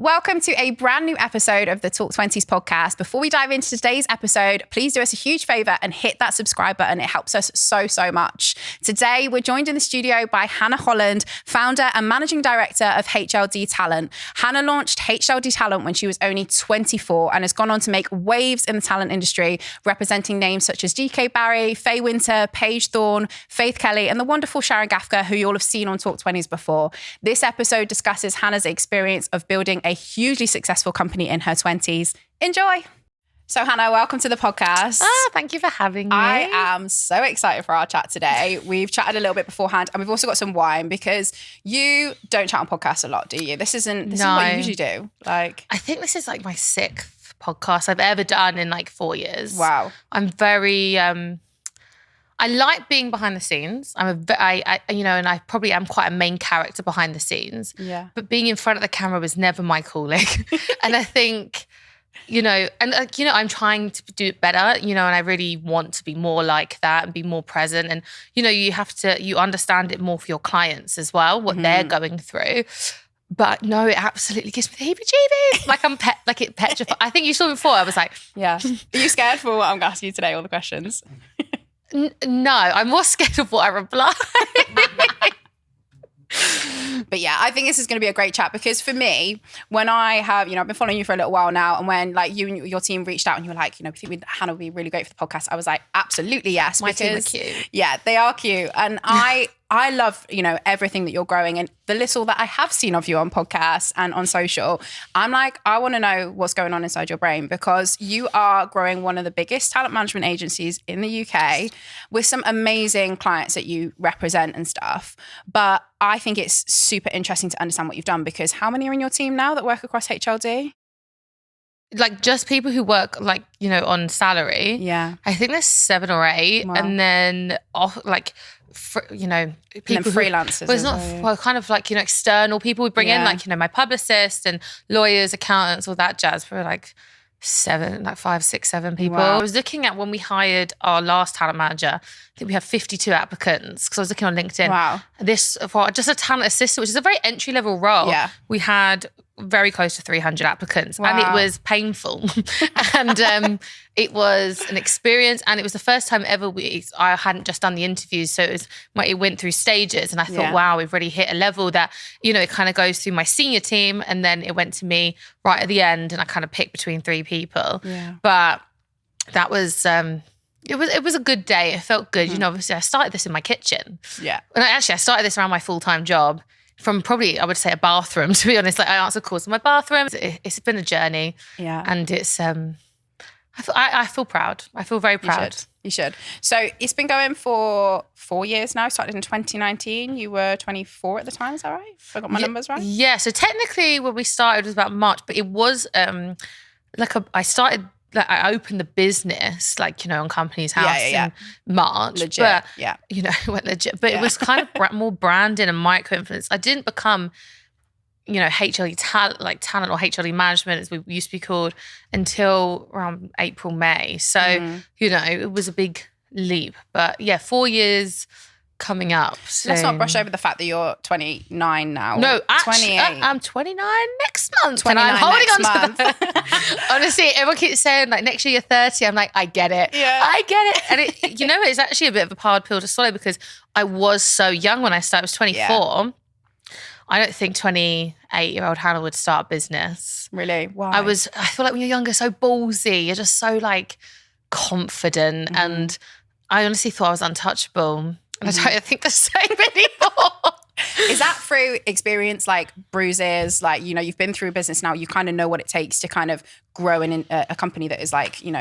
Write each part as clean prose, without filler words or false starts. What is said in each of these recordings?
Welcome to a brand new episode of the Talk Twenties Podcast. Before we dive into today's episode, please do us a huge favor and hit that subscribe button. It helps us so much. Today, we're joined in the studio by Hannah Holland, founder and managing director of HLD Talent. Hannah launched HLD Talent when she was only 24 and has gone on to make waves in the talent industry, representing names such as DK Barry, Faye Winter, Paige Thorne, Faith Kelly, and the wonderful Sharon Gafka, who you all have seen on Talk 20s before. This episode discusses Hannah's experience of building a hugely successful company in her 20s. Enjoy. So Hannah, welcome to the podcast. Thank you for having me. I am so excited for our chat today. We've chatted a little bit beforehand and we've also got some wine because you don't chat on podcasts a lot, do you? This is what you usually do. I think this is like my 6th podcast I've ever done in like 4 years. Wow. I'm very... I like being behind the scenes. And I probably am quite a main character behind the scenes. Yeah. But being in front of the camera was never my calling. And I think, I'm trying to do it better, and I really want to be more like that and be more present. And, you understand it more for your clients as well, what they're going through. But no, it absolutely gives me the heebie-jeebies. It petrified. I think you saw before, I was like... Yeah. Are you scared for what I'm going to ask you today, all the questions? No, I'm more scared of what I reply. But yeah, I think this is going to be a great chat because for me, when I have, I've been following you for a little while now, and when you and your team reached out and you were like, we think Hannah would be really great for the podcast, I was like, absolutely yes. My team are cute. Yeah, they are cute. And I love, everything that you're growing, and the little that I have seen of you on podcasts and on social, I'm like, I want to know what's going on inside your brain because you are growing one of the biggest talent management agencies in the UK with some amazing clients that you represent and stuff. But I think it's super interesting to understand what you've done because how many are in your team now that work across HLD? Like just people who work on salary. Yeah. I think there's 7 or 8. Wow. And then people and freelancers. Well, it's not kind of external people we bring in, my publicist and lawyers, accountants, all that jazz. We're 5, 6, 7 people. Wow. I was looking at when we hired our last talent manager, I think we had 52 applicants because I was looking on LinkedIn. Wow. This for just a talent assistant, which is a very entry level role. Yeah. We had very close to 300 applicants. Wow. And it was painful. And it was an experience. And it was the first time ever I hadn't just done the interviews. So it went through stages. And I thought, wow, we've really hit a level that, it kind of goes through my senior team. And then it went to me right at the end. And I kind of picked between 3 people. Yeah. But that was... It was a good day. It felt good. Obviously I started this in my kitchen. Yeah. And I started this around my full-time job from probably, I would say, a bathroom, to be honest. I answer calls in my bathroom. It's been a journey. Yeah. And it's, I feel proud. I feel very proud. You should. So it's been going for 4 years now. Started in 2019. You were 24 at the time, is that right? If I got my numbers right? Yeah. So technically when we started was about March, but it was I opened the business, on Companies House in March. Legit, but, yeah. It went legit. But it was kind of more branding and micro-influence. I didn't become, HLD talent or HLD management, as we used to be called, until around April, May. So, it was a big leap. But yeah, 4 years coming up. Soon. Let's not brush over the fact that you're 29 now. No, actually, 28. I'm 29 next month. 29 and I'm holding on month. to that. Honestly, everyone keeps saying next year you're 30. I'm like, I get it. Yeah. I get it. And it's actually a bit of a hard pill to swallow because I was so young when I started. I was 24. Yeah. I don't think 28-year-old Hannah would start a business. Really? Why? I feel like when you're younger, so ballsy. You're just so confident. And I honestly thought I was untouchable. And I don't think the same anymore. Is that through experience, bruises, you've been through business now, you kind of know what it takes to kind of grow in a company that is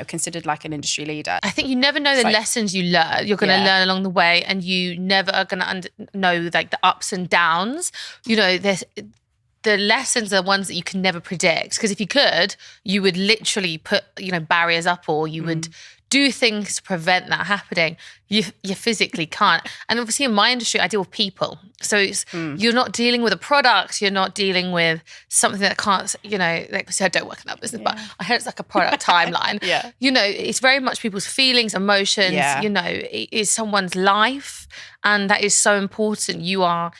considered an industry leader? I think you never know the lessons you learn. You're going to learn along the way and you never are going to know the ups and downs. The lessons are ones that you can never predict because if you could, you would literally put, barriers up or you would do things to prevent that happening. You physically can't. And obviously in my industry, I deal with people. So you're not dealing with a product. You're not dealing with something that can't, I don't work in that business, but I heard it's like a product timeline. Yeah. It's very much people's feelings, emotions, it is someone's life. And that is so important. You are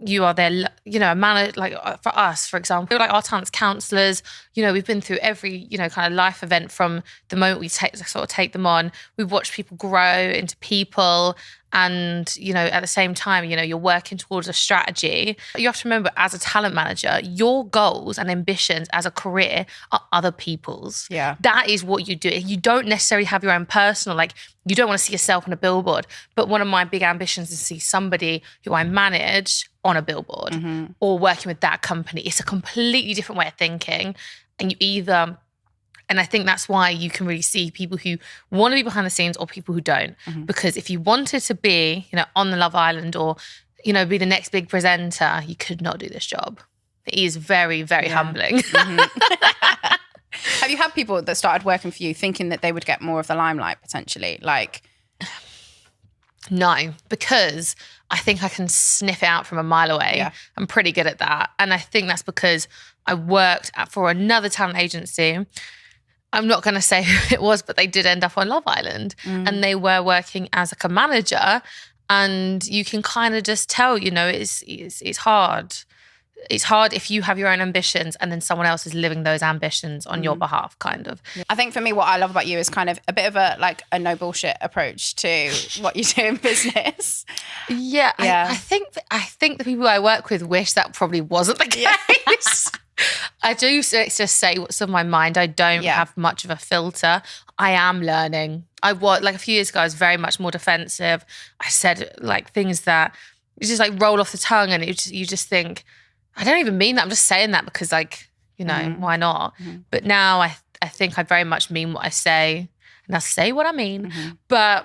you are there, you know, a manager, like for us, for example, like our talents counselors, you know, we've been through every, you know, kind of life event from the moment we take them on. We've watched people grow into people. And, you know, at the same time, you know, you're working towards a strategy. You have to remember, as a talent manager, your goals and ambitions as a career are other people's. Yeah. That is what you do. You don't necessarily have your own personal, like, you don't want to see yourself on a billboard. But one of my big ambitions is to see somebody who I manage on a billboard or working with that company. It's a completely different way of thinking. And you either... And I think that's why you can really see people who want to be behind the scenes or people who don't. Because if you wanted to be, you know, on the Love Island or, you know, be the next big presenter, you could not do this job. It is very, very humbling. Have you had people that started working for you thinking that they would get more of the limelight potentially? Like, no, because I think I can sniff it out from a mile away. Yeah. I'm pretty good at that. And I think that's because I worked for another talent agency. I'm not going to say who it was, but they did end up on Love Island and they were working as like a manager, and you can kind of just tell, you know, it's hard. It's hard if you have your own ambitions and then someone else is living those ambitions on your behalf, kind of. I think for me, what I love about you is kind of a bit of a no bullshit approach to what you do in business. Yeah. I think the people I work with wish that probably wasn't the case. I do just say what's on my mind. I don't have much of a filter. I am learning. I was, like a few years ago, I was very much more defensive. I said like things that just like roll off the tongue, and you just think, I don't even mean that. I'm just saying that because, like, you know, why not? But now I think I very much mean what I say, and I say what I mean. But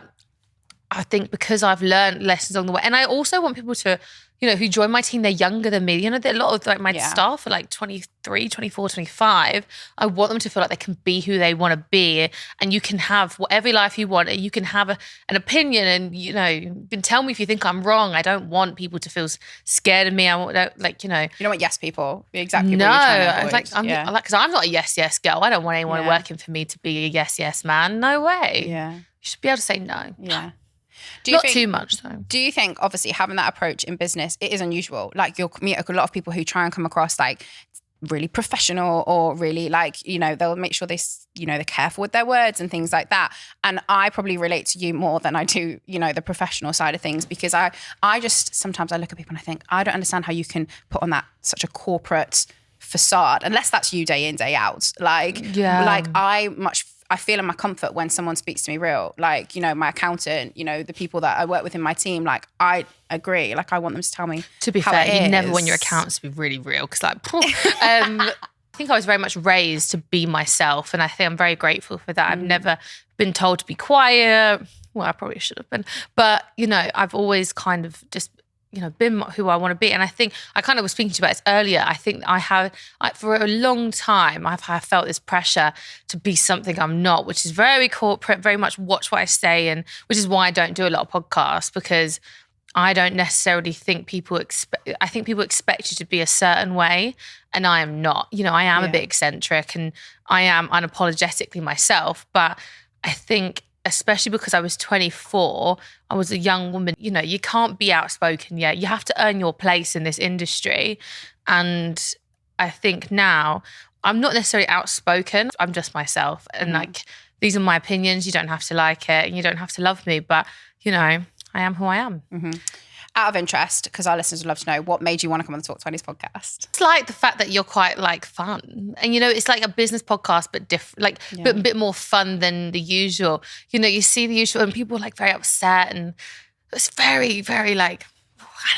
I think because I've learned lessons along the way, and I also want people to, you know, who join my team, they're younger than me. You know, a lot of like my staff are like 23, 24, 25. I want them to feel like they can be who they want to be, and you can have whatever life you want, and you can have an opinion, and, you know, you can tell me if you think I'm wrong. I don't want people to feel scared of me. I want, like, you know. You don't want yes people. Exactly what you're trying to avoid. Because I'm not a yes girl. I don't want anyone working for me to be a yes man. No way. Yeah. You should be able to say no. Yeah. Not too much though. Do you think, obviously, having that approach in business, it is unusual? Like, you'll meet a lot of people who try and come across like really professional or really like, you know, they'll make sure they, you know, they're careful with their words and things like that. And I probably relate to you more than I do, you know, the professional side of things, because I just, sometimes I look at people and I think, I don't understand how you can put on that such a corporate facade, unless that's you day in, day out. Like, I feel in my comfort when someone speaks to me real. Like, you know, my accountant, you know, the people that I work with in my team, like, I agree. Like, I want them to tell me. To be fair, you never want your accountants to be really real, because, like, I think I was very much raised to be myself, and I think I'm very grateful for that. I've never been told to be quiet. Well, I probably should have been. But, you know, I've always kind of just, you know, been who I want to be. And I think I kind of was speaking to you about this earlier. I think for a long time, I've felt this pressure to be something I'm not, which is very corporate, very much watch what I say, and which is why I don't do a lot of podcasts, because I don't necessarily think I think people expect you to be a certain way, and I am not. You know, I am a bit eccentric, and I am unapologetically myself, but I think, especially because I was 24, I was a young woman. You know, you can't be outspoken yet. You have to earn your place in this industry. And I think now I'm not necessarily outspoken. I'm just myself. And like, these are my opinions. You don't have to like it, and you don't have to love me. But, you know, I am who I am. Out of interest, because our listeners would love to know, what made you want to come on the Talk Twenties podcast? It's like the fact that you're quite like fun, and, you know, it's like a business podcast, but different, like but a bit more fun than the usual. You know, you see the usual, and people are like very upset, and it's very, very like,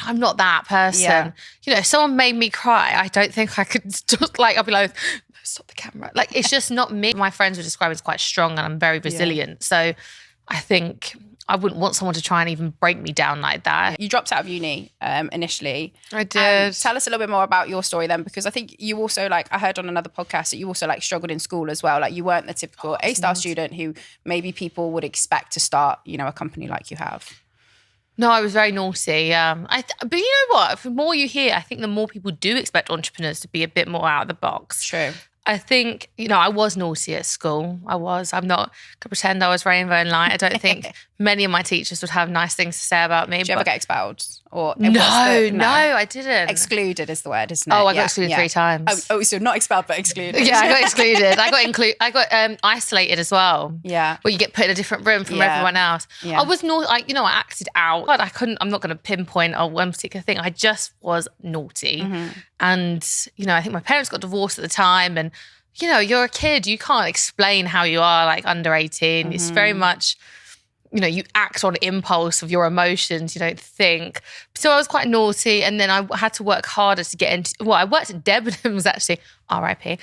I'm not that person. Yeah. You know, if someone made me cry, I don't think I could just like, I'll be like, no, stop the camera. Like, it's just not me. My friends would describe me as quite strong, and I'm very resilient. So I think I wouldn't want someone to try and even break me down like that. You dropped out of uni initially. I did. Tell us a little bit more about your story then, because I think you also, like, I heard on another podcast that you also like struggled in school as well. Like, you weren't the typical A-star student who maybe people would expect to start, you know, a company like you have. No, I was very naughty. But you know what? The more you hear, I think the more people do expect entrepreneurs to be a bit more out of the box. True. I think, you know, I was naughty at school. I'm not going to pretend I was rainbow and light. I don't think many of my teachers would have nice things to say about me. Did you ever get expelled? Or No, I didn't. Excluded is the word, isn't it? Oh, I got excluded 3 times. Oh, so not expelled, but excluded. Yeah, I got excluded. I got isolated as well. Yeah. Where you get put in a different room from everyone else. Yeah. I was naughty. I acted out. But I'm not going to pinpoint one particular thing. I just was naughty. And, I think my parents got divorced at the time. And, you're a kid. You can't explain how you are like under 18. It's very much... you act on impulse of your emotions, you don't think. So I was quite naughty, and then I had to work harder to get into, I worked at Debenhams actually, RIP,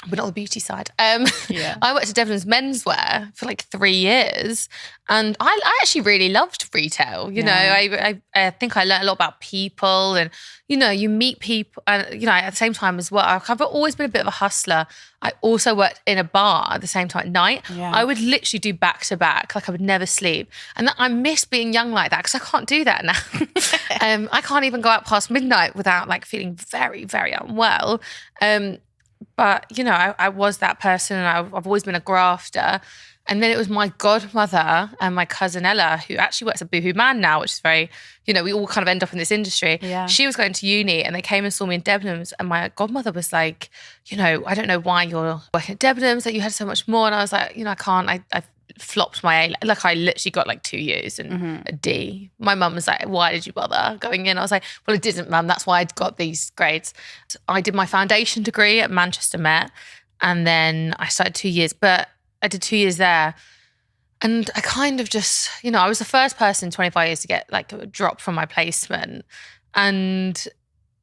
but not the beauty side. I worked at Debenhams menswear for like 3 years, and I actually really loved retail. I think I learned a lot about people, and you meet people, and at the same time as well, I've always been a bit of a hustler. I also worked in a bar at the same time at night. Yeah. I would literally do back to back, like I would never sleep. And I miss being young like that because I can't do that now. I can't even go out past midnight without like feeling very, very unwell. But, I was that person, and I've always been a grafter. And then it was my godmother and my cousin Ella, who actually works at Boohoo Man now, which is very, we all kind of end up in this industry. Yeah. She was going to uni, and they came and saw me in Debenhams, and my godmother was like, I don't know why you're working at Debenhams, that you had so much more. And I was like, I can't. I flopped my A. Like I literally got like 2 years and a D. My mum was like, why did you bother going in? I was like, well, it didn't, mum. That's why I got these grades. So I did my foundation degree at Manchester Met, and then I started 2 years, but I did 2 years there. And I kind of just, I was the first person in 25 years to get like a drop from my placement. And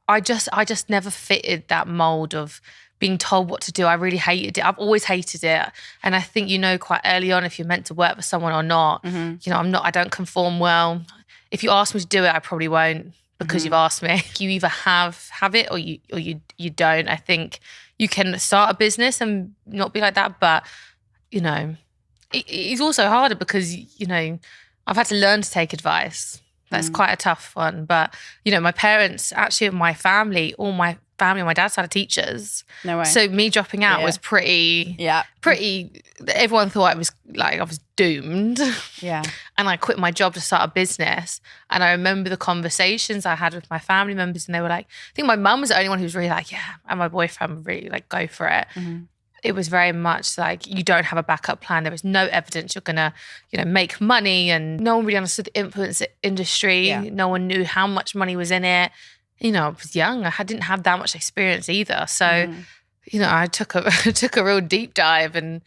I just never fitted that mold of being told what to do. I really hated it. I've always hated it. And I think quite early on if you're meant to work for someone or not. I don't conform well. If you ask me to do it, I probably won't because you've asked me. You either have it or you don't. I think you can start a business and not be like that, but it's also harder because, I've had to learn to take advice. That's quite a tough one. But, my parents, actually my family, all my family on my dad's side are teachers. No way. So me dropping out was pretty, everyone thought I was doomed. Yeah. And I quit my job to start a business. And I remember the conversations I had with my family members, and they were like, I think my mum was the only one who was really like, yeah, and my boyfriend would really like go for it. It was very much like you don't have a backup plan. There is no evidence you're going to, make money, and no one really understood the influence industry. Yeah. No one knew how much money was in it. I was young. I didn't have that much experience either. So, I took a real deep dive, and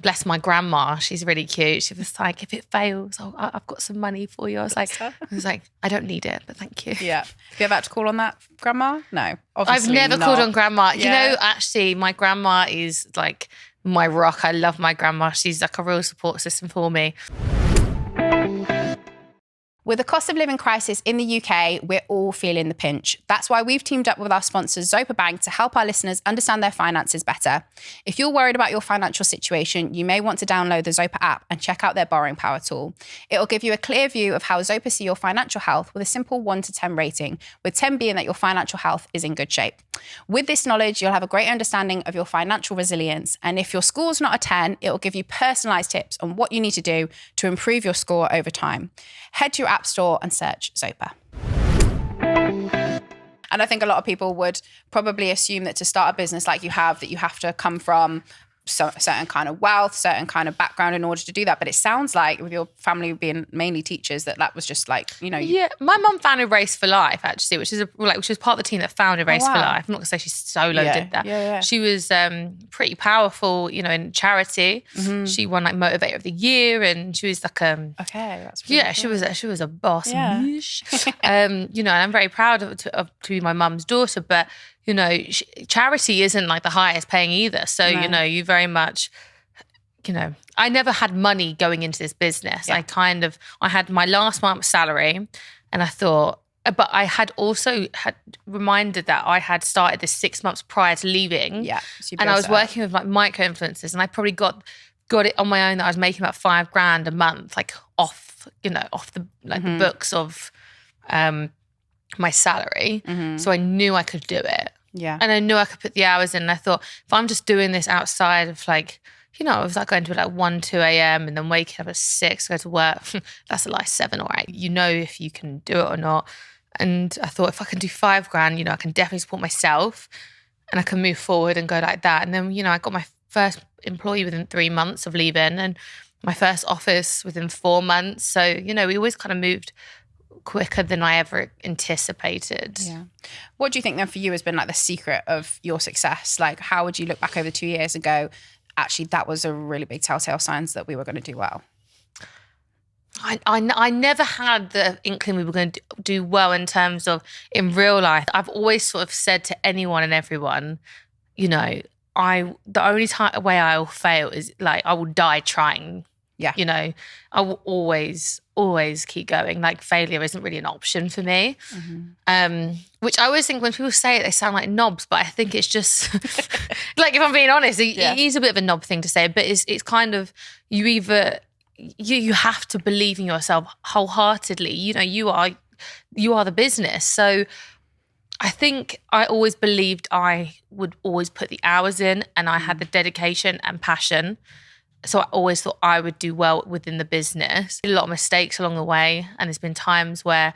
bless my grandma. She's really cute. She was like, if it fails, I've got some money for you. I was like, I don't need it, but thank you. Yeah. Have you ever had to call on that grandma? No, obviously I've never not. called on grandma. Yeah. Actually, my grandma is like my rock. I love my grandma. She's like a real support system for me. With the cost of living crisis in the UK, we're all feeling the pinch. That's why we've teamed up with our sponsors, Zopa Bank, to help our listeners understand their finances better. If you're worried about your financial situation, you may want to download the Zopa app and check out their borrowing power tool. It'll give you a clear view of how Zopa see your financial health with a simple 1 to 10 rating, with 10 being that your financial health is in good shape. With this knowledge, you'll have a great understanding of your financial resilience. And if your score's not a 10, it'll give you personalised tips on what you need to do to improve your score over time. Head to your App Store and search Zopa. And I think a lot of people would probably assume that to start a business like you have, that you have to come from certain kind of wealth, certain kind of background in order to do that. But it sounds like with your family being mainly teachers, that was just like, Yeah, my mum founded Race for Life actually, which was part of the team that founded Race for Life. I'm not gonna say she solo did that. Yeah. She was pretty powerful, in charity. She won like Motivator of the Year, and she was like okay, that's really cool. she was a boss. Yeah. And I'm very proud to be my mum's daughter, but charity isn't like the highest paying either. So, No. You very much, I never had money going into this business. Yeah. I had my last month's salary, and I thought, but I had also reminded that I had started this 6 months prior to leaving. Yeah. And I was working with like micro influencers, and I probably got it on my own that I was making about $5,000 a month, like off the the books of, my salary. So I knew I could do it. Yeah. And I knew I could put the hours in. And I thought, if I'm just doing this outside of like, you know, I was like going to like 1, 2 a.m. and then waking up at 6, go to work. That's like 7 or 8. You know if you can do it or not. And I thought if I can do $5,000, you know, I can definitely support myself and I can move forward and go like that. And then, you know, I got my first employee within 3 months of leaving and my first office within 4 months. So, you know, we always kind of moved quicker than I ever anticipated. Yeah. What do you think then for you has been like the secret of your success? Like, how would you look back over 2 years and go, actually, that was a really big telltale signs that we were going to do well? I never had the inkling we were going to do well in terms of in real life. I've always sort of said to anyone and everyone, you know, the only way I will fail is like I will die trying. Yeah. You know, I will always keep going. Like failure isn't really an option for me. Which I always think when people say it, they sound like knobs, but I think it's just like, if I'm being honest, it is a bit of a knob thing to say, but it's kind of, you either, you have to believe in yourself wholeheartedly. You know, you are the business. So I think I always believed I would always put the hours in and I had the dedication and passion. So I always thought I would do well within the business. A lot of mistakes along the way. And there's been times where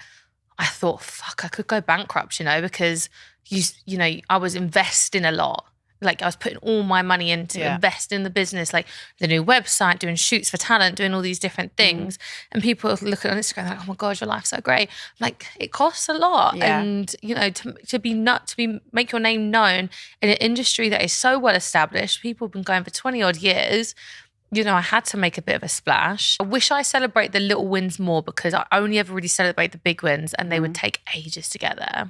I thought, fuck, I could go bankrupt, you know, because you know, I was investing a lot. Like I was putting all my money into invest in the business, like the new website, doing shoots for talent, doing all these different things. And people look at on Instagram like, oh my God, your life's so great. I'm like, it costs a lot. Yeah. And, you know, to make your name known in an industry that is so well established, people have been going for 20 odd years. You know, I had to make a bit of a splash. I wish I celebrate the little wins more because I only ever really celebrate the big wins and they would take ages to get there.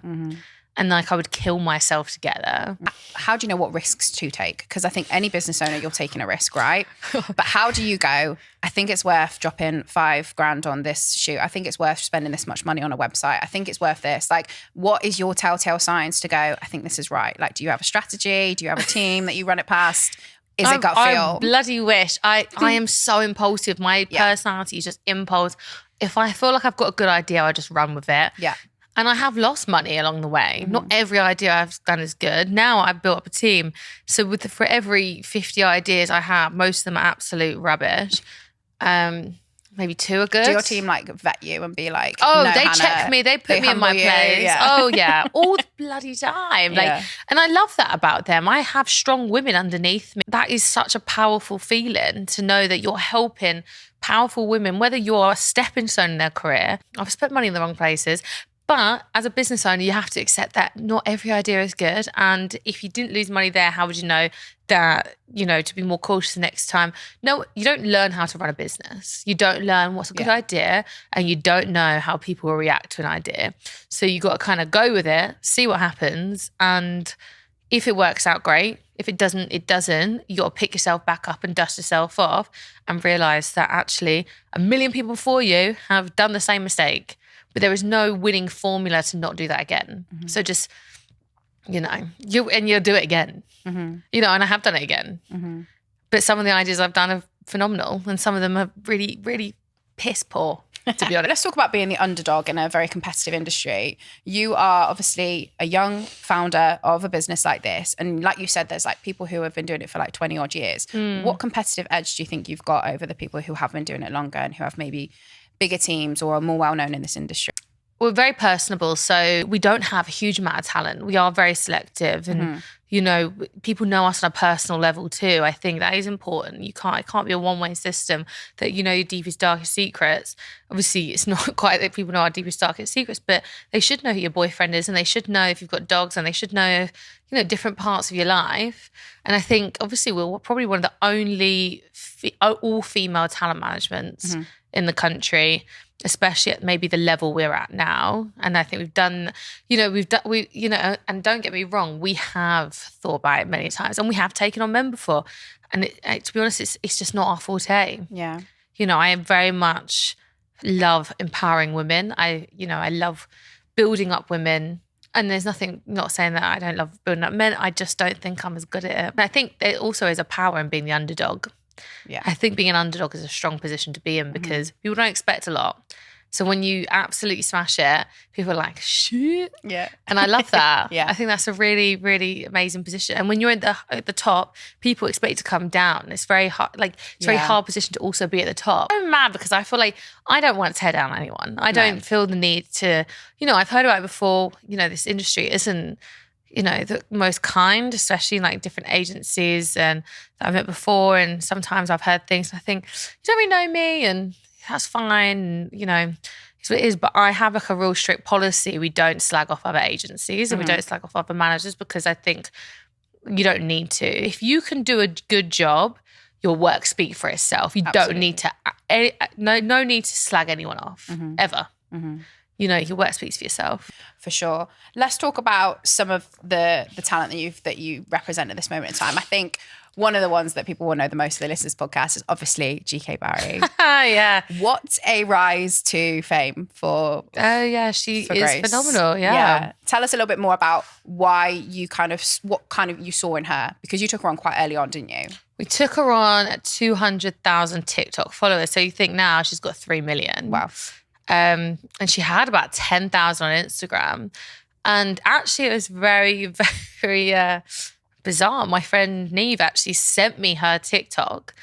And like I would kill myself to get there. How do you know what risks to take? Because I think any business owner, you're taking a risk, right? But how do you go, I think it's worth dropping $5,000 on this shoot. I think it's worth spending this much money on a website. I think it's worth this. Like, what is your telltale signs to go, I think this is right? Like, do you have a strategy? Do you have a team that you run it past? Is it gut feel? I bloody wish. I am so impulsive. My personality is just impulse. If I feel like I've got a good idea, I just run with it. Yeah. And I have lost money along the way. Not every idea I've done is good. Now I've built up a team. So for every 50 ideas I have, most of them are absolute rubbish. Maybe 2 are good. Do your team like vet you and be like, oh, no, they Hannah, check me. They put me in my place. Yeah. Oh yeah, all the bloody time. Like, and I love that about them. I have strong women underneath me. That is such a powerful feeling to know that you're helping powerful women, whether you're a stepping stone in their career. I've spent money in the wrong places. But as a business owner, you have to accept that not every idea is good. And if you didn't lose money there, how would you know that, you know, to be more cautious the next time? No, you don't learn how to run a business. You don't learn what's a good idea and you don't know how people will react to an idea. So you got to kind of go with it, see what happens. And if it works out, great. If it doesn't, it doesn't. You got to pick yourself back up and dust yourself off and realize that actually 1 million people before you have done the same mistake. But there is no winning formula to not do that again. So just, you know, you'll do it again. You know, and I have done it again. But some of the ideas I've done are phenomenal and some of them are really, really piss poor, to be honest. Let's talk about being the underdog in a very competitive industry. You are obviously a young founder of a business like this. And like you said, there's like people who have been doing it for like 20 odd years. What competitive edge do you think you've got over the people who have been doing it longer and who have maybe bigger teams or are more well-known in this industry? We're very personable, so we don't have a huge amount of talent. We are very selective and, you know, people know us on a personal level too. I think that is important. It can't be a one-way system that you know your deepest, darkest secrets. Obviously, it's not quite that people know our deepest, darkest secrets, but they should know who your boyfriend is and they should know if you've got dogs and they should know, you know, different parts of your life. And I think, obviously, we're probably one of the only all-female talent managements in the country, especially at maybe the level we're at now. And I think we've done, and don't get me wrong, we have thought about it many times and we have taken on men before. And to be honest, it's just not our forte. Yeah. You know, I very much love empowering women. I love building up women. And there's nothing, not saying that I don't love building up men. I just don't think I'm as good at it. And I think there also is a power in being the underdog. Yeah. I think being an underdog is a strong position to be in because people don't expect a lot. So when you absolutely smash it, people are like, shit. Yeah. And I love that. Yeah. I think that's a really, really amazing position. And when you're at the top, people expect you to come down. It's very hard. Like, it's a very hard position to also be at the top. I'm mad because I feel like I don't want to tear down anyone. I don't feel the need to, I've heard about it before, this industry isn't, the most kind, especially in like different agencies and that I've met before. And sometimes I've heard things and I think, you don't really know me and that's fine. And, it's what it is. But I have like a real strict policy. We don't slag off other agencies and we don't slag off other managers because I think you don't need to. If you can do a good job, your work speak for itself. You don't need to, no need to slag anyone off ever. Your work speaks for yourself. For sure. Let's talk about some of the talent that you represent at this moment in time. I think one of the ones that people will know the most of the Listeners podcast is obviously GK Barry. Yeah. What a rise to fame for Oh, yeah. She is Grace. phenomenal. Yeah. Tell us a little bit more about why you what kind of you saw in her, because you took her on quite early on, didn't you? We took her on at 200,000 TikTok followers. So you think now she's got 3 million. Wow. And she had about 10,000 on Instagram. And actually it was very, very bizarre. My friend Neve actually sent me her TikTok,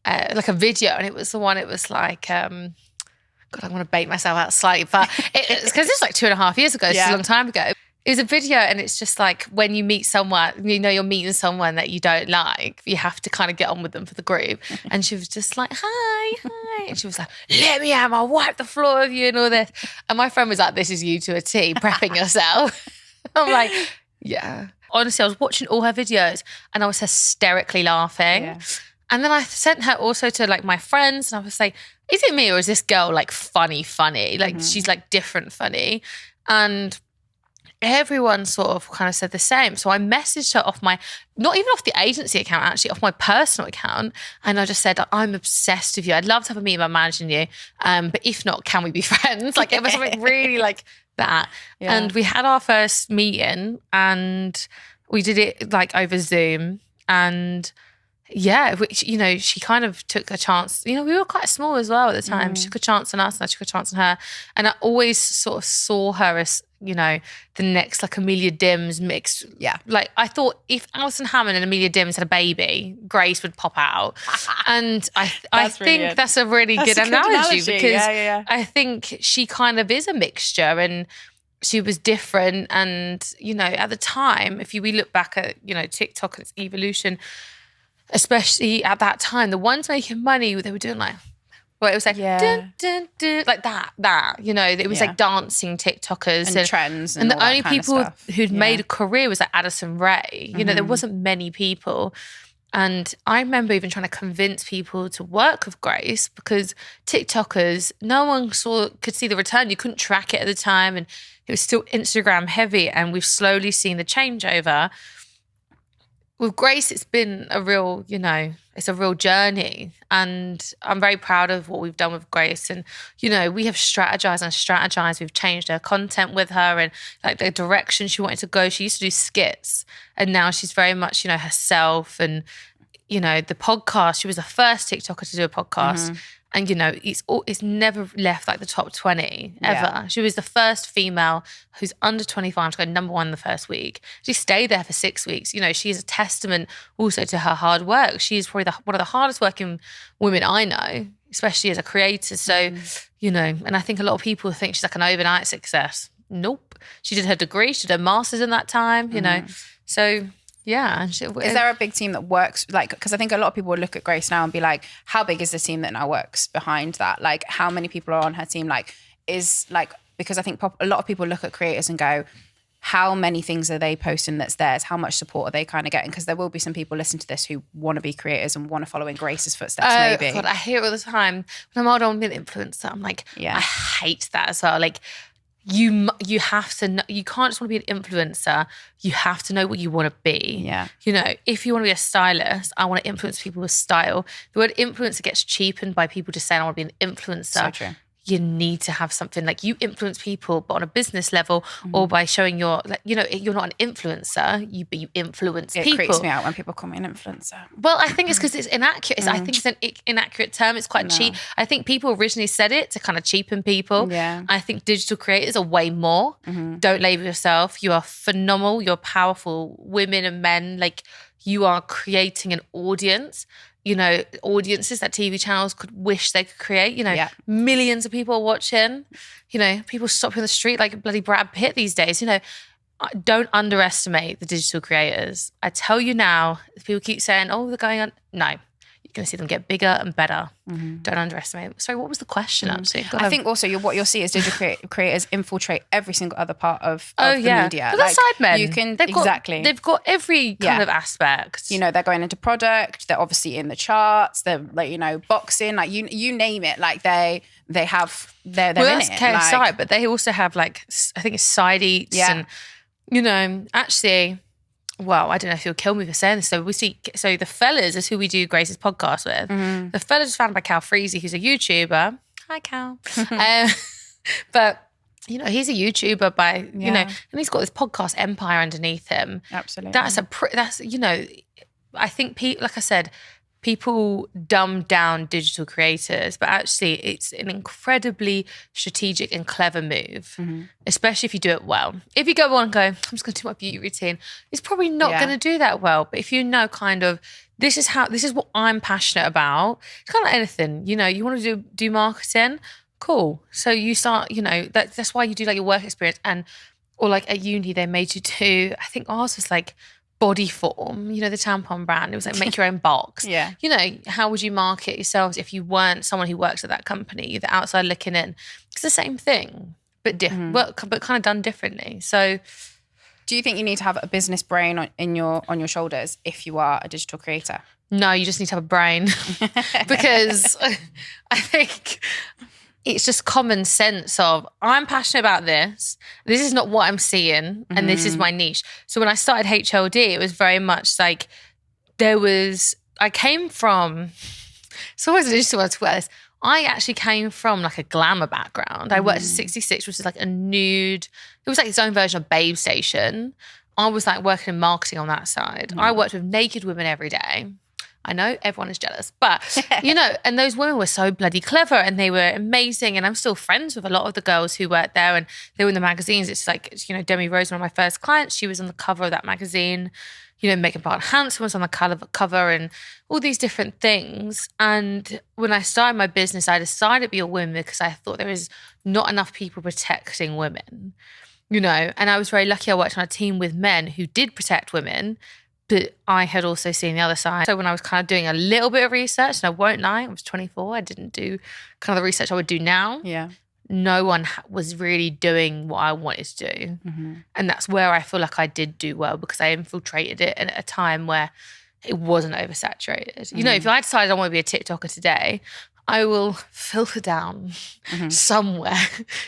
like a video. And it was the one, it was like, God, I want to bait myself out slightly. But it's because it's like 2.5 years ago. It's a long time ago. It was a video and it's just like when you meet someone, you're meeting someone that you don't like, you have to kind of get on with them for the group. And she was just like, hi. And she was like, let me out, I'll wipe the floor with you and all this. And my friend was like, this is you to a T, prepping yourself. I'm like, yeah. Honestly, I was watching all her videos and I was hysterically laughing. Yeah. And then I sent her also to like my friends and I was like, is it me or is this girl like funny? Like she's like different funny. And everyone sort of kind of said the same. So I messaged her off not even off the agency account, actually, off my personal account. And I just said, I'm obsessed with you. I'd love to have a meeting about managing you. But if not, can we be friends? Like it was something really like that. Yeah. And we had our first meeting and we did it like over Zoom. And yeah, which, she kind of took a chance. We were quite small as well at the time. She took a chance on us and I took a chance on her. And I always sort of saw her as, the next like Amelia Dims mixed. Yeah. Like I thought if Alison Hammond and Amelia Dims had a baby, Grace would pop out. And I think that's a really good analogy because I think she kind of is a mixture and she was different. And, at the time, we look back at, TikTok and its evolution, especially at that time, the ones making money, they were doing like, well, it was like, dun, dun, dun, like that, it was like dancing TikTokers and trends. And the only people who'd made a career was like Addison Rae. There wasn't many people. And I remember even trying to convince people to work with Grace because TikTokers, no one could see the return. You couldn't track it at the time. And it was still Instagram heavy. And we've slowly seen the changeover. With Grace, it's been a real, it's a real journey. And I'm very proud of what we've done with Grace. And, we have strategized. We've changed her content with her and like the direction she wanted to go. She used to do skits and now she's very much, herself. And, the podcast, she was the first TikToker to do a podcast. And, it's never left like the top 20 ever. Yeah. She was the first female who's under 25 to go number 1 the first week. She stayed there for 6 weeks. She is a testament also to her hard work. She's probably one of the hardest working women I know, especially as a creator. So, and I think a lot of people think she's like an overnight success. Nope. She did her degree. She did her master's in that time, So... yeah. Is there a big team that works, like, because I think a lot of people would look at Grace now and be like, how big is the team that now works behind that? Like, how many people are on her team? Because I think a lot of people look at creators and go, how many things are they posting that's theirs? How much support are they kind of getting? Because there will be some people listening to this who want to be creators and want to follow in Grace's footsteps, maybe. God, I hear it all the time. When I'm on being an influencer, I'm like, I hate that as well. Like, you have to know, you can't just want to be an influencer. You have to know what you want to be. Yeah. If you want to be a stylist, I want to influence people with style. The word influencer gets cheapened by people just saying I want to be an influencer. So true. you need to have something like you influence people, but on a business level or by showing your, like, you know, you're not an influencer, but you influence people. It creeps me out when people call me an influencer. Well, I think it's because it's inaccurate. I think it's an inaccurate term. It's quite cheap. I think people originally said it to kind of cheapen people. Yeah. I think digital creators are way more. Don't label yourself. You are phenomenal. You're powerful women and men. Like, you are creating an audience. You know, audiences that TV channels could wish they could create. You know, millions of people are watching. You know, people stop you on the street like bloody Brad Pitt these days. You know, don't underestimate the digital creators. I tell you now, people keep saying, oh, they're going on. No, you're going to see them get bigger and better. Don't underestimate them. Sorry, what was the question actually? I think also what you'll see is digital creators infiltrate every single other part of the media. But they're side men. You can, they've got every kind of aspect. You know, they're going into product. They're obviously in the charts. They're like, you know, boxing. Like you name it. Like they're in it. KSI, like, but they also have like, I think it's side eats and, you know, actually, well, I don't know if you'll kill me for saying this. So the Fellas is who we do Grace's podcast with. The Fellas is founded by Cal Freezy, who's a YouTuber. Hi, Cal. But, you know, he's a YouTuber by, you know, and he's got this podcast empire underneath him. Absolutely. That's, you know, I think, like I said, people dumb down digital creators, but actually it's an incredibly strategic and clever move, especially if you do it well. If you go on and go, I'm just going to do my beauty routine, it's probably not going to do that well. But if you know kind of, this is what I'm passionate about, it's kind of like anything, you know, you want to do marketing, cool. So you start, you know, that's why you do like your work experience or like at uni, they made you do, I think ours was like, Body Form, you know, the tampon brand. It was like make your own box. You know, how would you market yourselves if you weren't someone who works at that company? You're the outside looking in. It's the same thing, but different, but kind of done differently. So, do you think you need to have a business brain on your shoulders if you are a digital creator? No, you just need to have a brain because I think it's just common sense of, I'm passionate about this. This is not what I'm seeing and this is my niche. So when I started HLD, it was very much like I came from, it's always an interesting one to wear this. I actually came from like a glamour background. I worked at 66, which is like a nude, it was like its own version of Babe Station. I was like working in marketing on that side. I worked with naked women every day. I know everyone is jealous, but you know, and those women were so bloody clever and they were amazing. And I'm still friends with a lot of the girls who worked there and they were in the magazines. It's like, you know, Demi Rose, one of my first clients, she was on the cover of that magazine. You know, Megan Barton Hanson was on the cover and all these different things. And when I started my business, I decided to be a woman because I thought there was not enough people protecting women, you know, and I was very lucky. I worked on a team with men who did protect women, but I had also seen the other side. So when I was kind of doing a little bit of research, and I won't lie, I was 24, I didn't do kind of the research I would do now. Yeah. No one was really doing what I wanted to do. And that's where I feel like I did do well because I infiltrated it at a time where it wasn't oversaturated. You know, if I decided I want to be a TikToker today, I will filter down somewhere.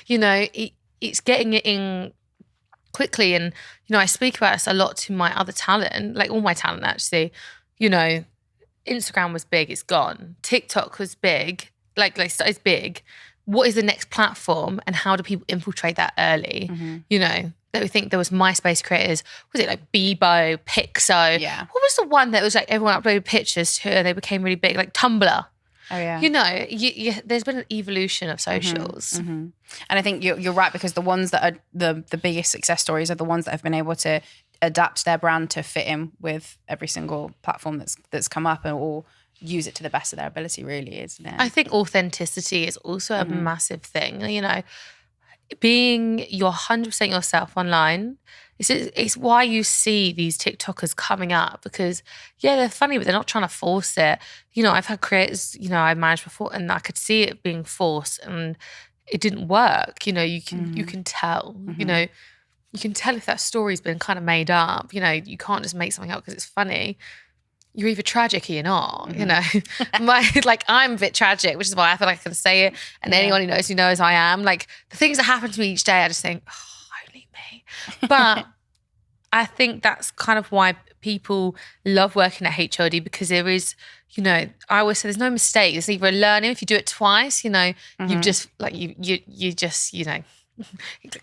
You know, it's getting it in quickly. And, you know, I speak about this a lot to my other talent, like all my talent actually. You know, Instagram was big, it's gone. TikTok was big, like it's big. What is the next platform and how do people infiltrate that early? You know, that we think there was MySpace creators. Was it like Bebo, Pixo? Yeah. What was the one that was like everyone uploaded pictures to and they became really big? Like Tumblr. Oh yeah. You know, there's been an evolution of socials. And I think you're right because the ones that are the biggest success stories are the ones that have been able to adapt their brand to fit in with every single platform that's come up and all use it to the best of their ability, really, isn't it? I think authenticity is also a massive thing. You know, being your 100% yourself online, it's why you see these TikTokers coming up because, yeah, they're funny, but they're not trying to force it. You know, I've had creators, you know, I managed before and I could see it being forced and it didn't work. You know, you can tell, you know, you can tell if that story's been kind of made up. You know, you can't just make something up because it's funny. You're either tragic or you're not, you know. I'm a bit tragic, which is why I feel like I can say it. And anyone who knows I am. Like, the things that happen to me each day, I just think, oh, only me. But I think that's kind of why people love working at HLD, because there is, you know, I always say there's no mistake. It's either a learning. If you do it twice, you know, you've just like you just, you know,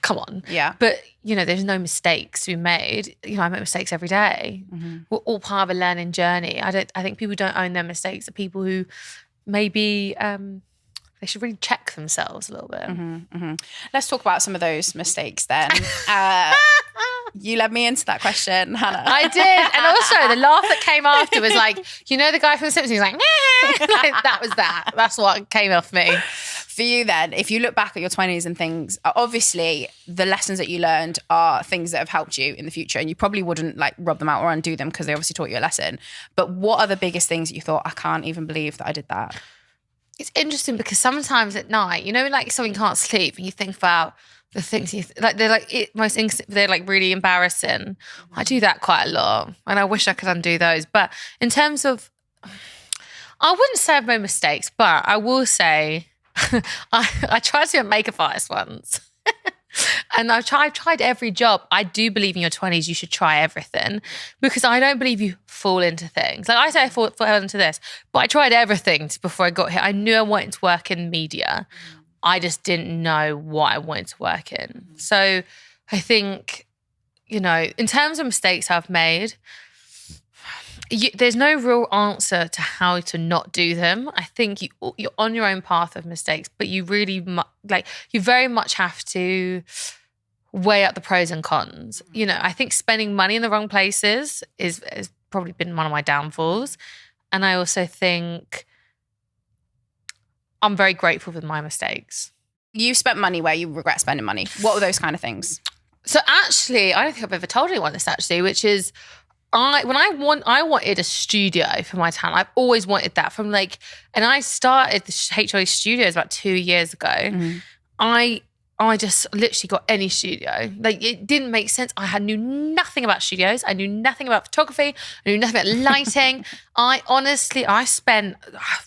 come on. Yeah. But, you know, there's no mistakes to be made. You know, I make mistakes every day. We're all part of a learning journey. I think people who don't own their mistakes are people who maybe they should really check themselves a little bit. Let's talk about some of those mistakes then. You led me into that question, Hannah. I did. And also the laugh that came after was like, you know, the guy from The Simpsons, he's like, like that was that. That's what came off me. For you then, if you look back at your 20s and things, obviously the lessons that you learned are things that have helped you in the future, and you probably wouldn't like rub them out or undo them because they obviously taught you a lesson. But what are the biggest things that you thought, I can't even believe that I did that? It's interesting because sometimes at night, you know, like someone can't sleep and you think about the things they're like really embarrassing. I do that quite a lot and I wish I could undo those. But in terms of, I wouldn't say I've made mistakes, but I will say I tried to be a makeup artist once. And I've tried every job. I do believe in your 20s, you should try everything, because I don't believe you fall into things. Like I say I fell into this, but I tried everything before I got here. I knew I wanted to work in media. I just didn't know what I wanted to work in. So I think, you know, in terms of mistakes I've made, there's no real answer to how to not do them. I think you're on your own path of mistakes, but you really you very much have to weigh up the pros and cons. You know, I think spending money in the wrong places has probably been one of my downfalls. And I also think I'm very grateful for my mistakes. You spent money where you regret spending money. What were those kind of things? So actually, I don't think I've ever told anyone this actually, which is I wanted a studio for my talent. I've always wanted that and I started the HLD studios about 2 years ago. I just literally got any studio. Like it didn't make sense. I knew nothing about studios. I knew nothing about photography. I knew nothing about lighting. I spent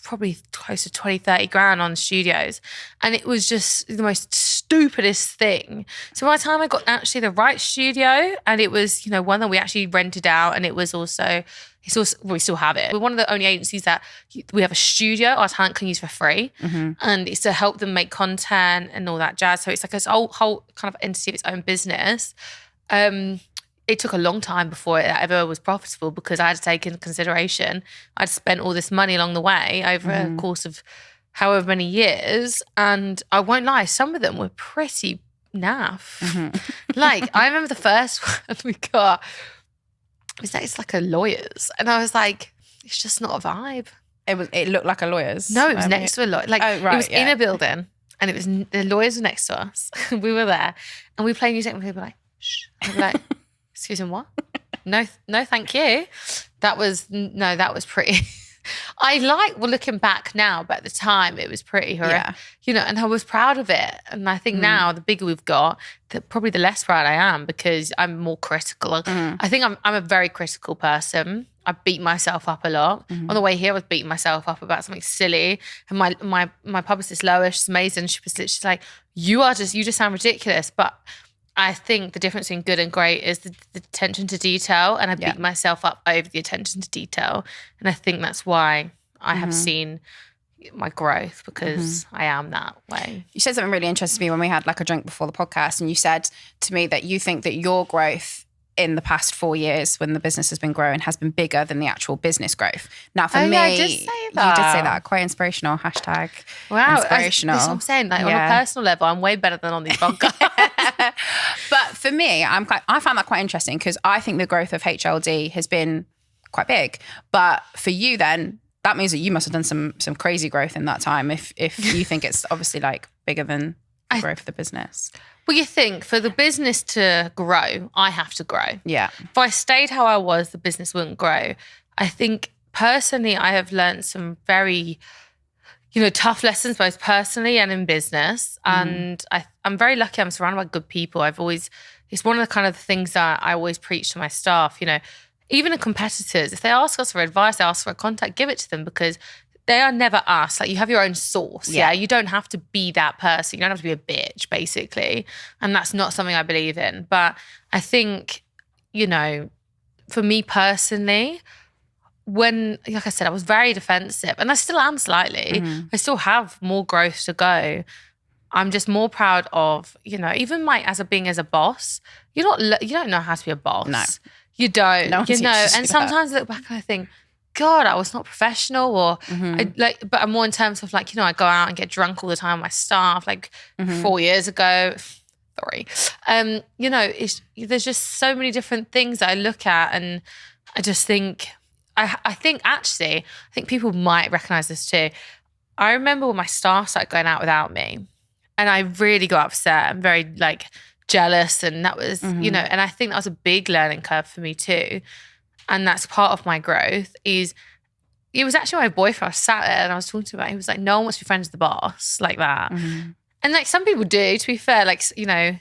probably close to 20, 30 grand on studios. And it was just the most stupidest thing. So by the time I got actually the right studio, and it was, you know, one that we actually rented out, and it was also, we still have it. We're one of the only agencies that we have a studio our talent can use for free. And it's to help them make content and all that jazz. So it's like this whole kind of entity of its own business. It took a long time before it ever was profitable, because I had to take into consideration I'd spent all this money along the way over a course of however many years. And I won't lie, some of them were pretty naff. Like I remember the first one we got, it's like a lawyer's, and I was like, it's just not a vibe. It looked like a lawyer's. No, it was next to a lawyer. Like it was in a building, and it was the lawyers were next to us. We were there, and we played music, and people were like, shh. And we were like, excuse me, what? No, thank you. That was pretty. Looking back now, but at the time it was pretty horrific, you know, and I was proud of it. And I think now the bigger we've got, probably the less proud I am, because I'm more critical. I think I'm a very critical person. I beat myself up a lot. On the way here, I was beating myself up about something silly. And my publicist, Lois, she's amazing. She's like, you just sound ridiculous. But I think the difference between good and great is the attention to detail, and I beat myself up over the attention to detail. And I think that's why I have seen my growth, because I am that way. You said something really interesting to me when we had like a drink before the podcast, and you said to me that you think that your growth in the past 4 years, when the business has been growing, has been bigger than the actual business growth. Now, for me, I did say that. You did say that. Quite inspirational. Hashtag wow, inspirational. That's what I'm saying. Like on a personal level, I'm way better than on these podcasts. But for me, I found that quite interesting, because I think the growth of HLD has been quite big. But for you, then that means that you must have done some crazy growth in that time. If you think it's obviously like bigger than the growth of the business. Well, you think for the business to grow, I have to grow. Yeah. If I stayed how I was, the business wouldn't grow. I think personally, I have learned some very, you know, tough lessons, both personally and in business. And I'm very lucky I'm surrounded by good people. It's one of the kind of things that I always preach to my staff, you know, even the competitors, if they ask us for advice, they ask for a contact, give it to them, because they are never us. Like you have your own source. Yeah. You don't have to be that person. You don't have to be a bitch, basically. And that's not something I believe in. But I think you know, for me personally, when, like I said, I was very defensive, and I still am slightly. I still have more growth to go. I'm just more proud of, you know, even being as a boss, you don't know how to be a boss. No. You don't, No one you know, teaches you and that. sometimes I look back and I think, God, I was not professional, or but I'm more in terms of like, you know, I go out and get drunk all the time with my staff, like 4 years ago. Sorry. You know, there's just so many different things that I look at, and I just think, I think people might recognize this too. I remember when my staff started going out without me, and I really got upset and very like jealous, and that was, you know, and I think that was a big learning curve for me too. And that's part of my growth. It was actually my boyfriend. I was sat there and I was talking to him about, he was like, no one wants to be friends with the boss like that. And like some people do, to be fair, like, you know,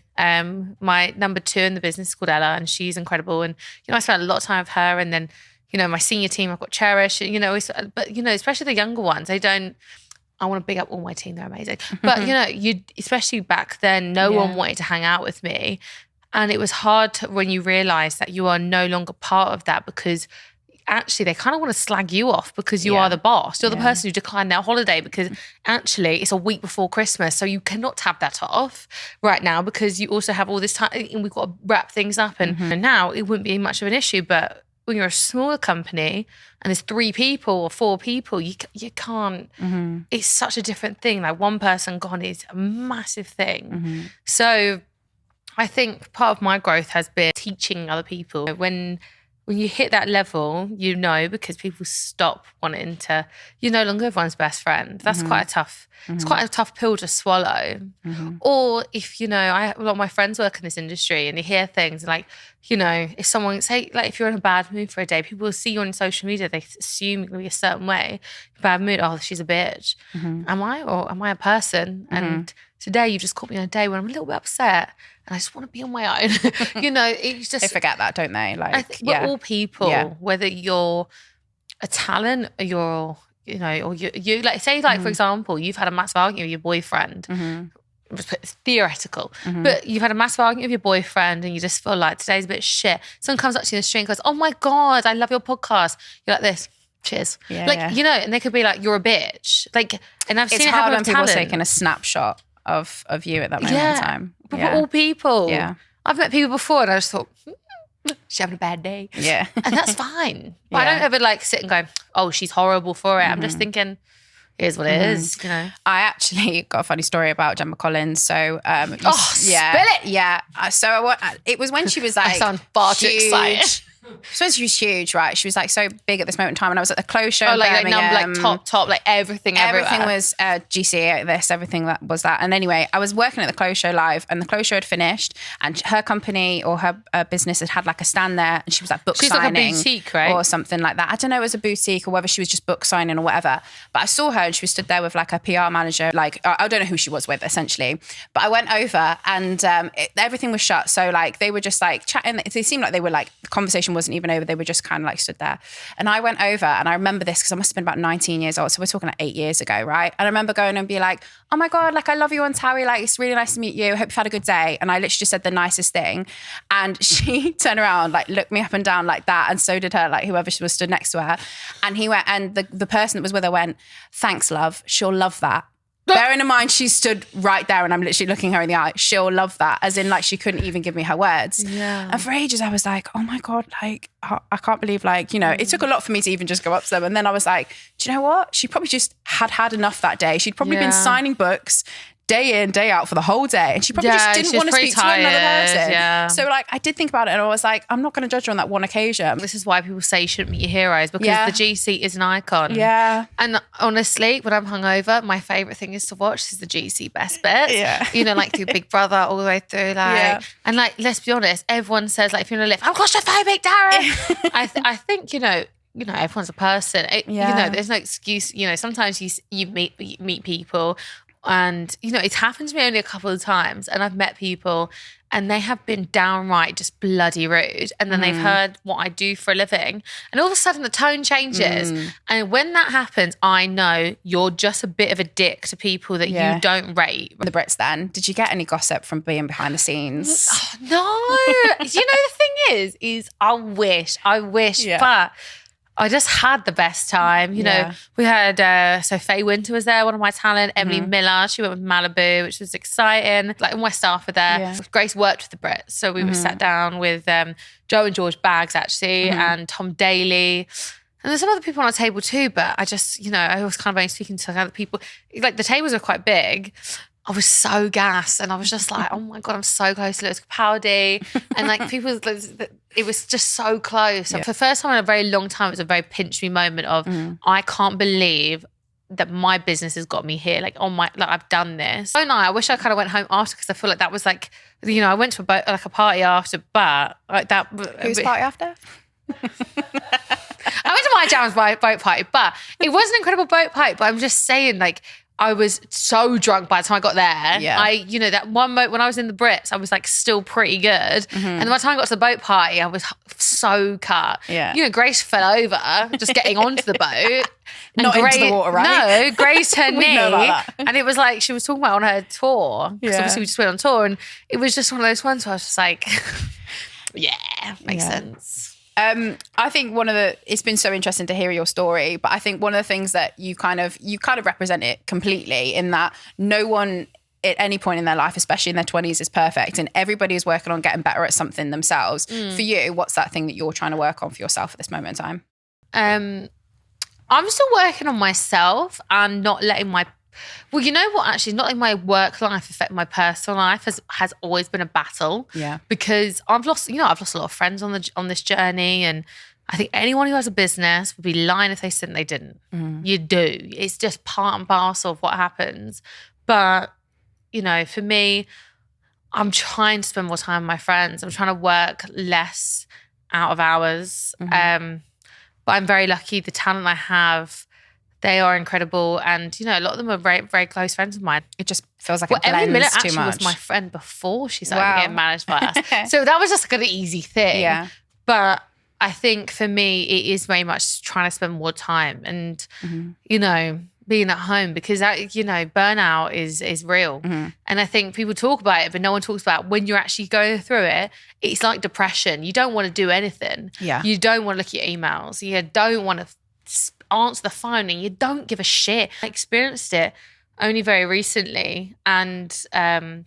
my number 2 in the business is called Ella, and she's incredible. And, you know, I spent a lot of time with her, and then, you know, my senior team, I've got Cherish, you know, but, you know, especially the younger ones, I want to big up all my team, they're amazing. But, you know, especially back then, no one wanted to hang out with me. And it was hard when you realise that you are no longer part of that, because actually they kind of want to slag you off because you are the boss. You're the person who declined their holiday because actually it's a week before Christmas. So you cannot tab that off right now because you also have all this time and we've got to wrap things up. And now it wouldn't be much of an issue. But when you're a smaller company and there's 3 people or 4 people, you can't, it's such a different thing. Like one person gone is a massive thing. So I think part of my growth has been teaching other people. When you hit that level, you know, because people stop wanting to, you're no longer everyone's best friend. That's quite a tough, it's quite a tough pill to swallow. Or if, you know, a lot of my friends work in this industry and they hear things like, you know, if someone, say, like if you're in a bad mood for a day, people will see you on social media, they assume you're going to be a certain way. Bad mood, oh, she's a bitch. Am I? Or am I a person? And today you just caught me on a day when I'm a little bit upset and I just want to be on my own. You know, it's just... They forget that, don't they? Like, we're all people, whether you're a talent or you're, you know, or you like, say like, for example, you've had a massive argument with your boyfriend. It's theoretical, but you've had a massive argument with your boyfriend and you just feel like today's a bit shit. Someone comes up to you in the street and goes, oh my God, I love your podcast. You're like this. Cheers. You know, and they could be like, you're a bitch. Like, and I've seen it happen with people talent. taking a snapshot of you at that moment in time. But we're all people. Yeah. I've met people before and I just thought, she's having a bad day. Yeah. And that's fine. But I don't ever like sit and go, oh, she's horrible for it. I'm just thinking, it is what it is, you know. I actually got a funny story about Gemma Collins. So, spill it. Yeah. So it was when she was like, I sound far too excited. So she was huge, right? She was like so big at this moment in time, and I was at the close show. Oh, like top, like everything was GC, everything that was that. And anyway, I was working at the close show live, and the close show had finished, and her company or her business had like a stand there, and she was like book signing, like a boutique, right? Or something like that. I don't know, it was a boutique or whether she was just book signing or whatever. But I saw her, and she was stood there with like a PR manager, like I don't know who she was with essentially. But I went over, and everything was shut, so like they were just like chatting. They seemed like they were like, the conversation wasn't even over. They were just kind of like stood there. And I went over, and I remember this because I must have been about 19 years old. So we're talking like 8 years ago, right? And I remember going and be like, oh my God, like I love you on Towie. Like it's really nice to meet you. I hope you've had a good day. And I literally just said the nicest thing. And she turned around, like looked me up and down like that. And so did her, like whoever she was stood next to her. And he went, and the person that was with her went, thanks, love. She'll love that. Bearing in mind, she stood right there and I'm literally looking her in the eye. She'll love that. As in like, she couldn't even give me her words. Yeah. And for ages I was like, oh my God, like, I can't believe like, you know, it took a lot for me to even just go up to them. And then I was like, do you know what? She probably just had enough that day. She'd probably been signing books day in, day out for the whole day. And she probably just didn't want to speak to another person. Yeah. So like, I did think about it and I was like, I'm not going to judge her on that one occasion. This is why people say you shouldn't meet your heroes, because the GC is an icon. Yeah. And honestly, when I'm hungover, my favourite thing is to watch is the GC best bits. Yeah. You know, like through Big Brother all the way through. Like, and like, let's be honest, everyone says like, if you're in a lift, I'm claustrophobic, Darren. I think, you know, everyone's a person. You know, there's no excuse. You know, sometimes you meet people. And, you know, it's happened to me only a couple of times and I've met people and they have been downright just bloody rude. And then they've heard what I do for a living. And all of a sudden the tone changes. And when that happens, I know you're just a bit of a dick to people that you don't rate. The Brits then, did you get any gossip from being behind the scenes? Oh, no. You know, the thing is I wish, but I just had the best time. You know, we had, so Faye Winter was there, one of my talent, Emily Miller, she went with Malibu, which was exciting. Like all my staff were there. Yeah. Grace worked with the Brits. So we were sat down with Joe and George Baggs actually, and Tom Daly. And there's some other people on our table too, but I just, you know, I was kind of only speaking to other people. Like the tables are quite big. I was so gassed and I was just like, oh my God, I'm so close to Lewis Capaldi. And like people, it was just so close. And for the first time in a very long time, it was a very pinch me moment of, I can't believe that my business has got me here. Like I've done this. Oh no, I wish I kind of went home after because I feel like that was like, you know, I went to a party after, but like that. Whose party after? I went to Maya James boat party, but it was an incredible boat party. But I'm just saying, like, I was so drunk by the time I got there. Yeah. You know, that one moment when I was in the Brits, I was like still pretty good. And by the time I got to the boat party, I was so cut. Yeah. You know, Grace fell over just getting onto the boat. Not into the water, right? No, Grace turned knee. And it was like she was talking about on her tour. Because obviously we just went on tour. And it was just one of those ones where I was just like, makes sense. I think it's been so interesting to hear your story, but I think one of the things that you kind of represent it completely in that no one at any point in their life, especially in their 20s, is perfect and everybody is working on getting better at something themselves. For you, what's that thing that you're trying to work on for yourself at this moment in time? I'm still working on myself and not letting well, you know what, actually, not letting my work life affect my personal life has always been a battle. Yeah. Because I've lost a lot of friends on this journey, and I think anyone who has a business would be lying if they said they didn't. You do. It's just part and parcel of what happens. But, you know, for me, I'm trying to spend more time with my friends. I'm trying to work less out of hours. But I'm very lucky. The talent I have, they are incredible, and you know, a lot of them are very, very close friends of mine. It just feels like it blends Emily Miller too actually much. was my friend before she started getting managed by us, so that was just like an easy thing. Yeah. But I think for me, it is very much trying to spend more time and you know, being at home, because that, you know, burnout is real, and I think people talk about it, but no one talks about when you're actually going through it. It's like depression. You don't want to do anything. Yeah. You don't want to look at your emails. You don't want to answer the phone, and you don't give a shit. I experienced it only very recently, and it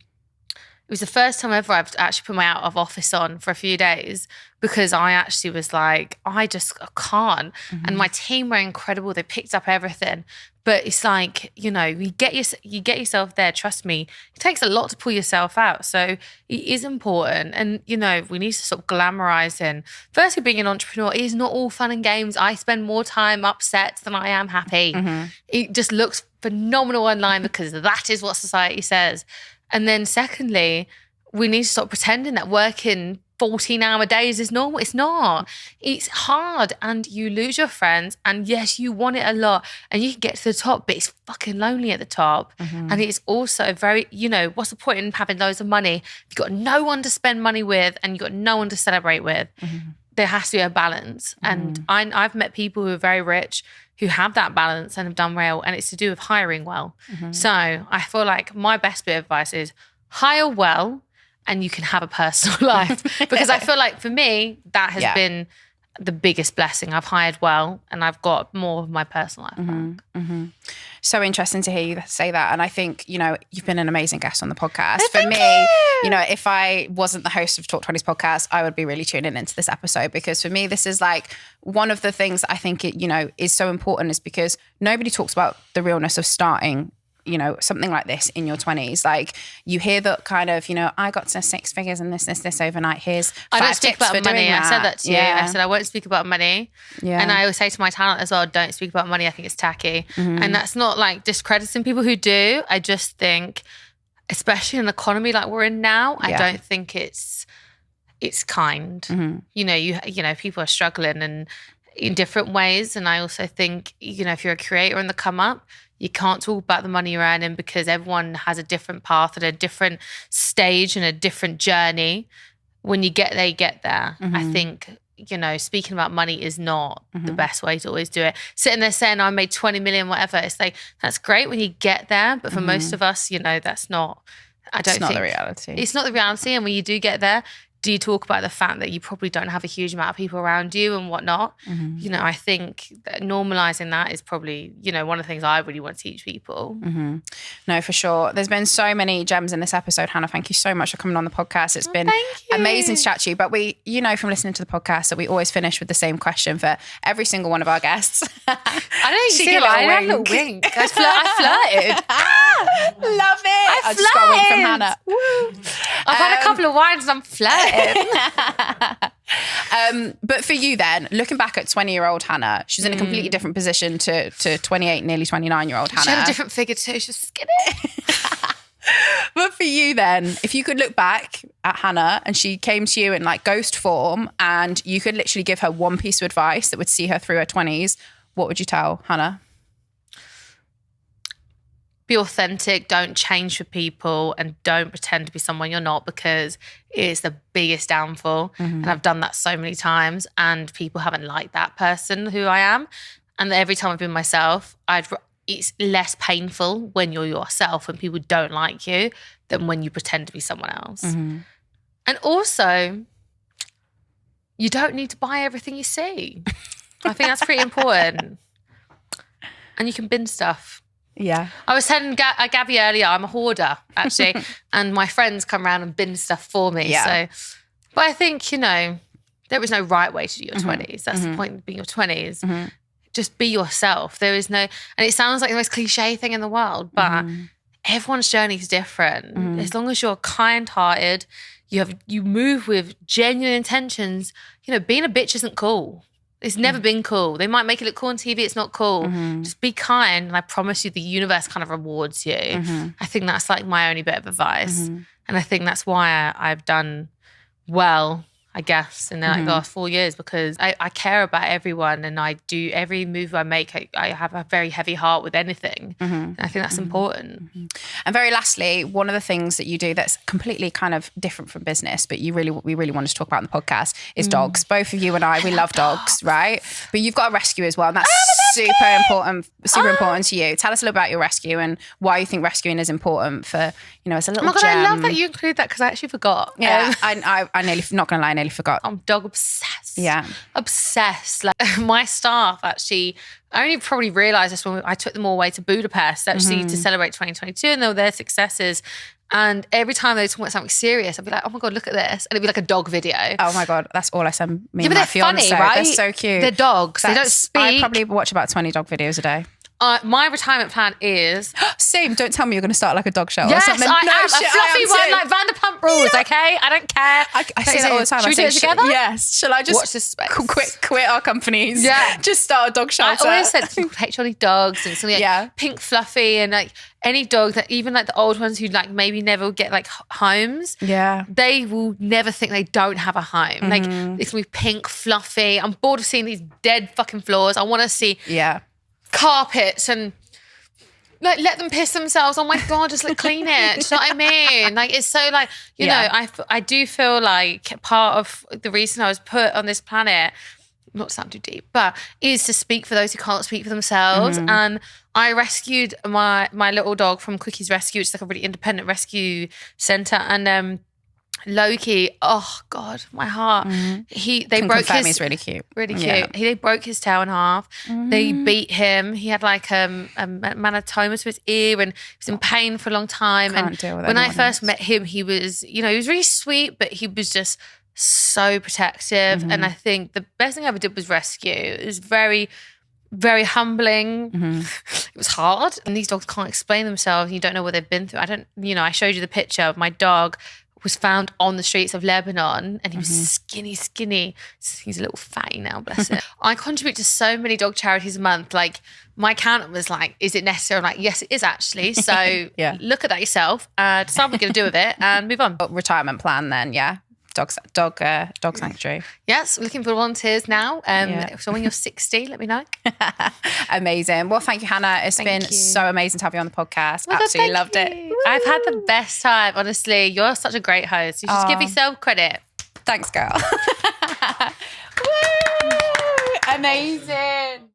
was the first time ever I've actually put my out of office on for a few days, because I actually was like, I can't. And my team were incredible. They picked up everything. But it's like, you know, you get yourself there. Trust me, it takes a lot to pull yourself out. So it is important. And, you know, we need to stop glamorizing. Firstly, being an entrepreneur is not all fun and games. I spend more time upset than I am happy. It just looks phenomenal online because that is what society says. And then secondly, we need to stop pretending that working 14-hour days is normal. It's not. It's hard, and you lose your friends, and yes, you want it a lot, and you can get to the top, but it's fucking lonely at the top. And it's also very, you know, what's the point in having loads of money? You've got no one to spend money with, and you've got no one to celebrate with. There has to be a balance. And I've met people who are very rich who have that balance and have done well, and it's to do with hiring well. So I feel like my best bit of advice is hire well, and you can have a personal life. Because I feel like for me, that has been the biggest blessing. I've hired well, and I've got more of my personal life back. So interesting to hear you say that. And I think, you know, you've been an amazing guest on the podcast. Oh, for me, you know, if I wasn't the host of Talk Twenties Podcast, I would be really tuning into this episode, because for me, this is like one of the things I think it, you know, is so important, is because nobody talks about the realness of starting, you know, something like this in your 20s. Like, you hear that kind of, you know, I got to 6 figures and this overnight. Here's 5 I don't speak about money. I said that to you. Yeah. I said I won't speak about money. Yeah. And I always say to my talent as well, don't speak about money. I think it's tacky. And that's not like discrediting people who do. I just think, especially in an economy like we're in now, I don't think it's kind. You know, you know, people are struggling, and in different ways. And I also think, you know, if you're a creator on the come up, you can't talk about the money you're earning because everyone has a different path and a different stage and a different journey. When you get there, you get there. I think, you know, speaking about money is not the best way to always do it. Sitting there saying, I made 20 million, whatever. It's like, that's great when you get there. But for most of us, you know, that's not, It's not the reality. It's not the reality. And when you do get there, do you talk about the fact that you probably don't have a huge amount of people around you and whatnot? You know, I think that normalizing that is probably, you know, one of the things I really want to teach people. No, for sure. There's been so many gems in this episode, Hannah. Thank you so much for coming on the podcast. It's been amazing to chat to you. But we, you know, from listening to the podcast that we always finish with the same question for every single one of our guests. I don't see it. I have a little wink. I flirted. Love it. I just got a wink from Hannah. I've had a couple of wines and I'm flirting. But for you then, looking back at 20-year-old Hannah, she's in a completely different position to 28, nearly 29-year-old Hannah. She had a different figure too. She was skinny. But for you then, if you could look back at Hannah and she came to you in like ghost form and you could literally give her one piece of advice that would see her through her 20s, what would you tell Hannah? Be authentic, don't change for people, and don't pretend to be someone you're not, because it is the biggest downfall. And I've done that so many times and people haven't liked that person who I am. And every time I've been myself, it's less painful when you're yourself and people don't like you than when you pretend to be someone else. And also, you don't need to buy everything you see. I think that's pretty important. And you can bin stuff. Yeah. I was telling Gabby earlier, I'm a hoarder, actually. And my friends come around and bin stuff for me. Yeah. So, but I think, you know, there is no right way to do your 20s. That's the point of being your 20s. Just be yourself. There is no, and it sounds like the most cliche thing in the world, but everyone's journey is different. As long as you're kind-hearted, you move with genuine intentions, you know, being a bitch isn't cool. It's never been cool. They might make it look cool on TV. It's not cool. Just be kind. And I promise you the universe kind of rewards you. I think that's like my only bit of advice. And I think that's why I've done well, I guess, in the last 4 years, because I care about everyone and I do every move I make. I have a very heavy heart with anything. And I think that's important. And very lastly, one of the things that you do that's completely kind of different from business, but we really wanted to talk about in the podcast is dogs. Both of you and we love dogs, right? But you've got a rescue as well, and that's super important to you. Tell us a little about your rescue and why you think rescuing is important for, you know, as a little Oh my God, gem. I love that you include that because I actually forgot. Yeah, I nearly, not gonna lie, I nearly forgot. I'm dog obsessed. Yeah. Obsessed. Like my staff actually, I only probably realised this when I took them all away to Budapest actually to celebrate 2022 and they were their successes. And every time they talk about something serious, I'd be like, oh my God, look at this. And it'd be like a dog video. Oh my God, that's all I send me and but my they're fiance. funny, right? They're so cute. They're dogs. They don't speak. I probably watch about 20 dog videos a day. My retirement plan is... Same, don't tell me you're going to start like a dog show yes, or something. I am. A fluffy one, like Vanderpump Rules, okay? I don't care. I say that all the time. Should we do it together? Yes. Shall I just watch this space? Quit our companies? Yeah. Just start a dog shelter. I always said HLD dogs and something like pink fluffy and like any dog that even like the old ones who like maybe never get like homes. Yeah. They will never think they don't have a home. Like it's going to be pink fluffy. I'm bored of seeing these dead fucking floors. I want to see carpets and like let them piss themselves. Oh my God, just like clean it. Do you know what I mean? Like it's so like, you know, I do feel like part of the reason I was put on this planet, not to sound too deep, but is to speak for those who can't speak for themselves. And I rescued my little dog from Quicky's Rescue. It's like a really independent rescue centre. And Loki, oh God, my heart. They broke his. He's really cute. Really cute. Yeah. They broke his tail in half. They beat him. He had like a hematoma to his ear and he was in pain for a long time. Can't deal with when I first met him, he was, you know, he was really sweet, but he was just so protective. And I think the best thing I ever did was rescue. It was very, very humbling. It was hard. And these dogs can't explain themselves. You don't know what they've been through. I showed you the picture of my dog was found on the streets of Lebanon and he was skinny. He's a little fatty now, bless him. I contribute to so many dog charities a month. Like my accountant was like, is it necessary? I'm like, yes, it is actually. So look at that yourself, decide what you're going to do with it and move on. Retirement plan then, yeah? dog sanctuary. Yes, looking for volunteers now. So when you're 60, let me know. Amazing. Well, thank you, Hannah. It's been so amazing to have you on the podcast. Absolutely loved it. I've had the best time, honestly. You're such a great host. You just give yourself credit. Thanks, girl. Woo! Amazing.